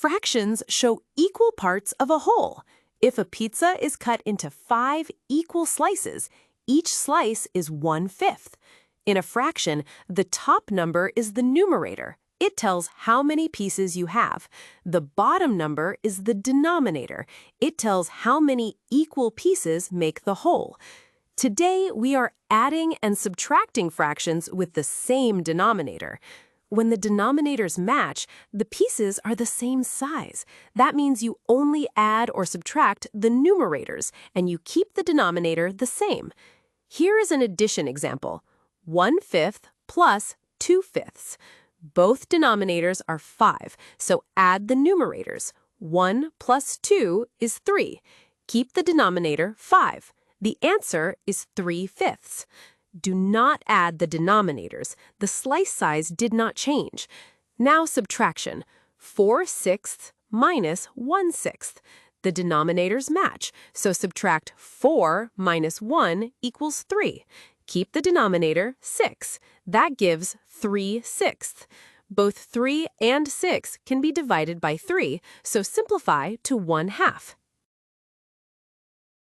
Fractions show equal parts of a whole. If a pizza is cut into 5 equal slices, each slice is 1/5. In a fraction, the top number is the numerator. It tells how many pieces you have. The bottom number is the denominator. It tells how many equal pieces make the whole. Today, we are adding and subtracting fractions with the same denominator. When the denominators match, the pieces are the same size. That means you only add or subtract the numerators, and you keep the denominator the same. Here is an addition example. 1/5 plus 2/5. Both denominators are 5, so add the numerators. 1 plus 2 is 3. Keep the denominator 5. The answer is 3/5. Do not add the denominators. The slice size did not change. Now subtraction. 4/6 minus 1/6. The denominators match, so subtract 4 minus 1 equals 3. Keep the denominator 6. That gives 3/6. Both 3 and 6 can be divided by 3, so simplify to 1/2.